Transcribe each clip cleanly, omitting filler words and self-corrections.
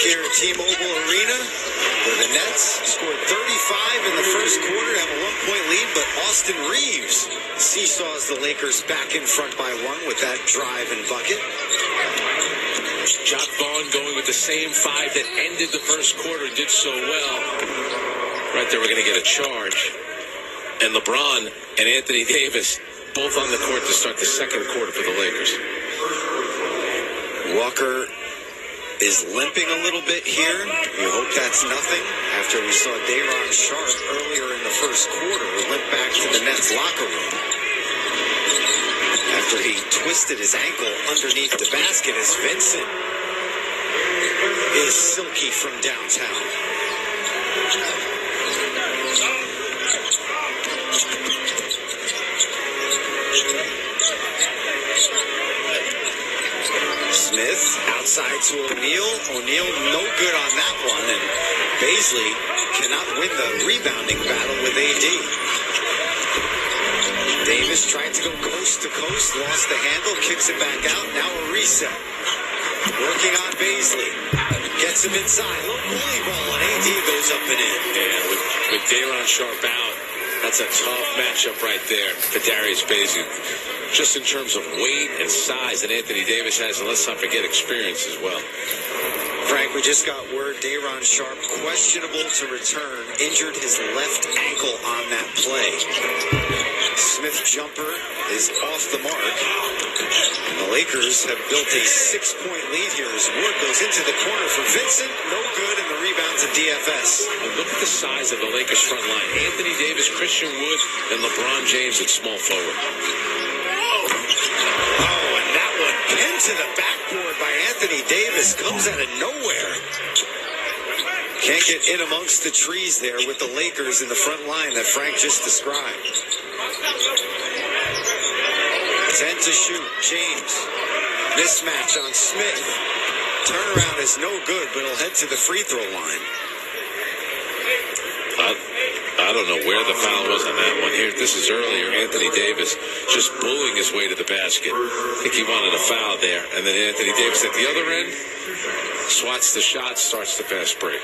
here at T-Mobile Arena, where the Nets scored 35 in the first quarter, have a 1-point lead, but Austin Reeves seesaws the Lakers back in front by one with that drive and bucket. Jacque Vaughn going with the same five that ended the first quarter and did so well. Right there, we're going to get a charge. And LeBron and Anthony Davis both on the court to start the second quarter for the Lakers. Walker is limping a little bit here. We hope that's nothing after we saw Day'Ron Sharpe earlier in the first quarter limp back to the Nets locker room after he twisted his ankle underneath the basket as Vincent is silky from downtown. Smith outside to O'Neal. O'Neal no good on that one, and Bazley cannot win the rebounding battle with AD. Davis tried to go coast to coast, lost the handle, kicks it back out. Now a reset. Working on Bazley. Gets him inside. Low volley ball, and AD goes up and in. Yeah, with Day'Ron Sharpe out, that's a tough matchup right there for Darius Bazley. Just in terms of weight and size that Anthony Davis has, and let's not forget experience as well. Frank, we just got word Day'Ron Sharpe questionable to return, injured his left ankle on that play. Smith jumper is off the mark. And the Lakers have built a 6-point lead here as Wood goes into the corner for Vincent. No good, and the rebound to DFS. And look at the size of the Lakers front line. Anthony Davis, Christian Wood, and LeBron James at small forward. Oh, and that one pinned to the backboard by Anthony Davis comes out of nowhere. Can't get in amongst the trees there with the Lakers in the front line that Frank just described. 10 to shoot. James. Mismatch on Smith. Turnaround is no good, but he'll head to the free throw line. I don't know where the foul was on that one. Here, this is earlier. Anthony Davis just bullying his way to the basket. I think he wanted a foul there. And then Anthony Davis at the other end swats the shot, starts the fast break.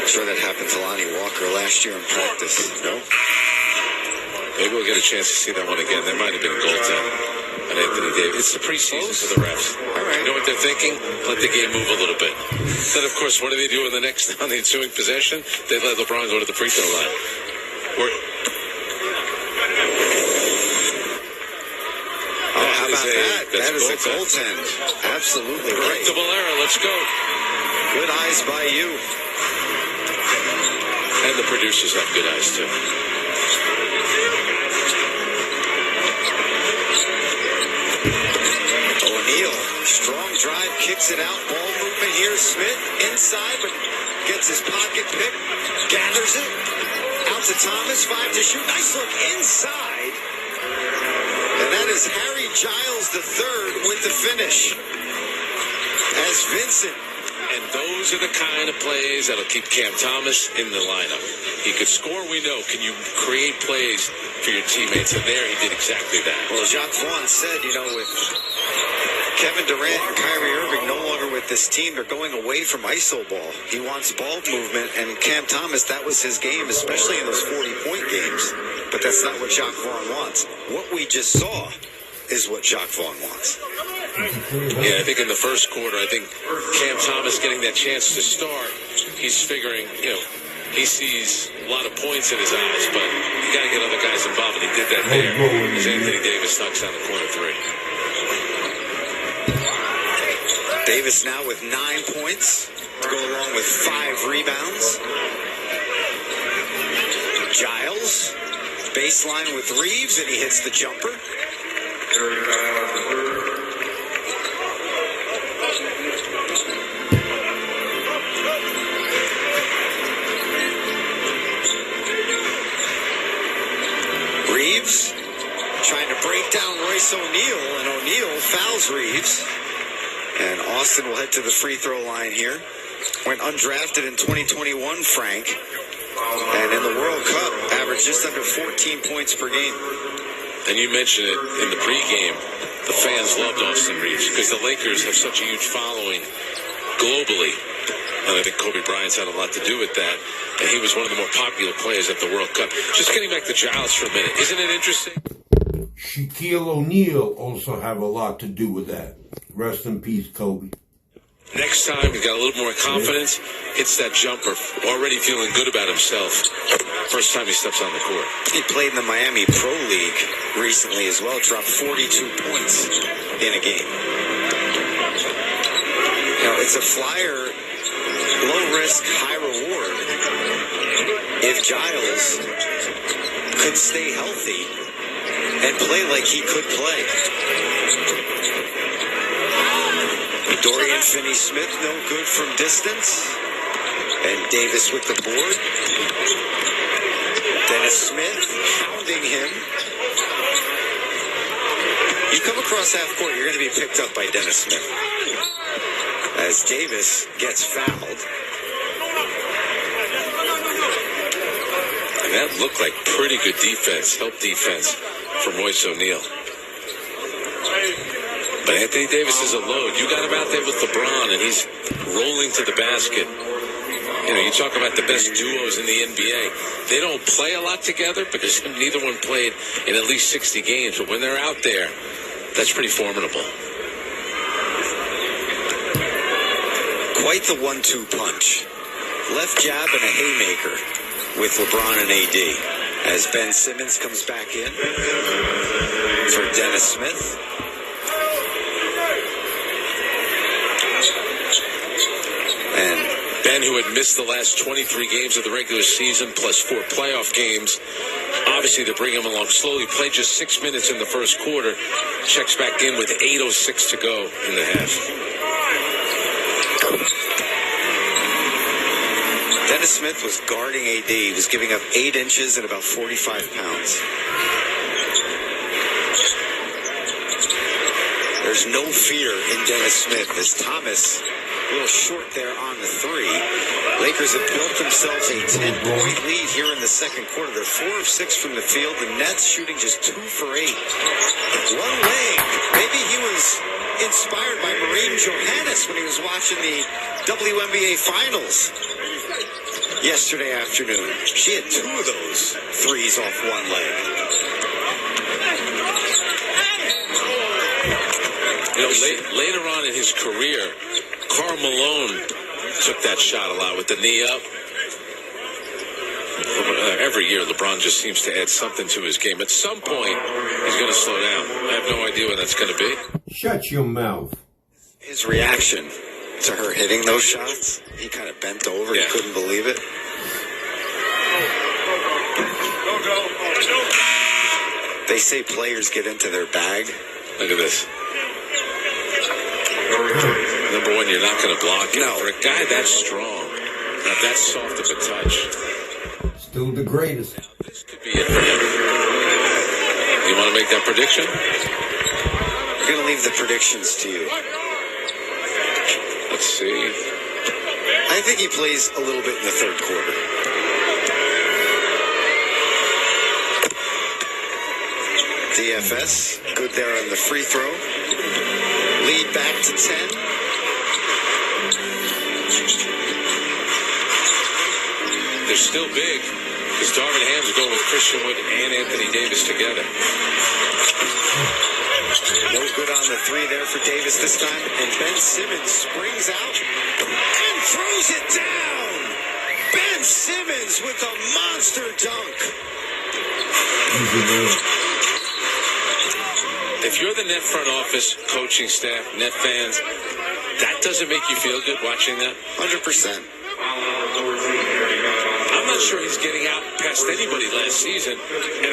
I'm sure that happened to Lonnie Walker last year in practice. No? Maybe we'll get a chance to see that one again. There might have been a goaltending. And Anthony Davis. It's the preseason for the refs. All right. You know what they're thinking? Let the game move a little bit. Then, of course, what do they do on the ensuing possession? They let LeBron go to the free throw line. How about that? That is a goaltend. Absolutely right. Correctable error. Let's go. Good eyes by you. And the producers have good eyes, too. O'Neal, strong drive, kicks it out. Ball movement here. Smith inside, but gets his pocket picked. Gathers it. Out to Thomas. 5 to shoot. Nice look inside. And that is Harry Giles III with the finish. As Vincent. And those are the kind of plays that'll keep Cam Thomas in the lineup. He could score, we know. Can you create plays for your teammates? And there he did exactly that. Well, Jacque Vaughn said, with Kevin Durant and Kyrie Irving no longer with this team, they're going away from iso ball. He wants ball movement, and Cam Thomas, that was his game, especially in those 40-point games. But that's not what Jacque Vaughn wants. What we just saw is what Jacque Vaughn wants. Yeah, I think in the first quarter, I think Cam Thomas getting that chance to start, he's figuring, he sees a lot of points in his eyes, but you got to get other guys involved, and he did that there as Anthony Davis knocks down the corner three. Davis now with 9 points to go along with 5 rebounds. Giles, baseline with Reeves, and he hits the jumper. Reeves trying to break down Royce O'Neal, and O'Neal fouls Reeves. And Austin will head to the free throw line here. Went undrafted in 2021, Frank. And in the World Cup, averaged just under 14 points per game. And you mentioned it in the pregame. The fans loved Austin Reeves because the Lakers have such a huge following globally. And I think Kobe Bryant's had a lot to do with that. And he was one of the more popular players at the World Cup. Just getting back to Giles for a minute. Isn't it interesting? Shaquille O'Neal also have a lot to do with that. Rest in peace, Kobe. Next time, he's got a little more confidence, hits that jumper, already feeling good about himself. First time he steps on the court. He played in the Miami Pro League recently as well, dropped 42 points in a game. Now, it's a flyer, low risk, high reward. If Giles could stay healthy and play like he could play. Dorian Finney-Smith, no good from distance. And Davis with the board. Dennis Smith hounding him. You come across half court, you're going to be picked up by Dennis Smith. As Davis gets fouled. And that looked like pretty good defense, help defense from Royce O'Neal. But Anthony Davis is a load. You got him out there with LeBron, and he's rolling to the basket. You know, you talk about the best duos in the NBA. They don't play a lot together because neither one played in at least 60 games. But when they're out there, that's pretty formidable. Quite the 1-2 punch. Left jab and a haymaker with LeBron and AD. As Ben Simmons comes back in for Dennis Smith. And Ben, who had missed the last 23 games of the regular season, plus 4 playoff games, obviously to bring him along slowly, played just 6 minutes in the first quarter, checks back in with 8:06 to go in the half. Dennis Smith was guarding AD. He was giving up 8 inches and about 45 pounds. There's no fear in Dennis Smith as Thomas a little short there on the 3. Lakers have built themselves a 10-point lead here in the second quarter. They're 4 of 6 from the field. The Nets shooting just 2 for 8. One leg. Maybe he was inspired by Maureen Johannes when he was watching the WNBA Finals yesterday afternoon. She had 2 of those threes off one leg. You know, later on in his career, Karl Malone took that shot a lot with the knee up. Every year, LeBron just seems to add something to his game. At some point, he's going to slow down. I have no idea when that's going to be. Shut your mouth. His reaction to her hitting those shots, he kind of bent over. Yeah. He couldn't believe it. They say players get into their bag. Look at this. Number one, you're not going to block it. No. For a guy that strong, not that soft of a touch. Still the greatest. Now, this could be it for him. You want to make that prediction? We're going to leave the predictions to you. Let's see. I think he plays a little bit in the third quarter. DFS, good there on the free throw. Lead back to 10. They're still big because Darvin Ham's going with Christian Wood and Anthony Davis together. No good on the 3 there for Davis this time. And Ben Simmons springs out and throws it down. Ben Simmons with a monster dunk. If you're the Net front office, coaching staff, Net fans, that doesn't make you feel good watching that? 100%. I'm not sure he's getting out past anybody last season. And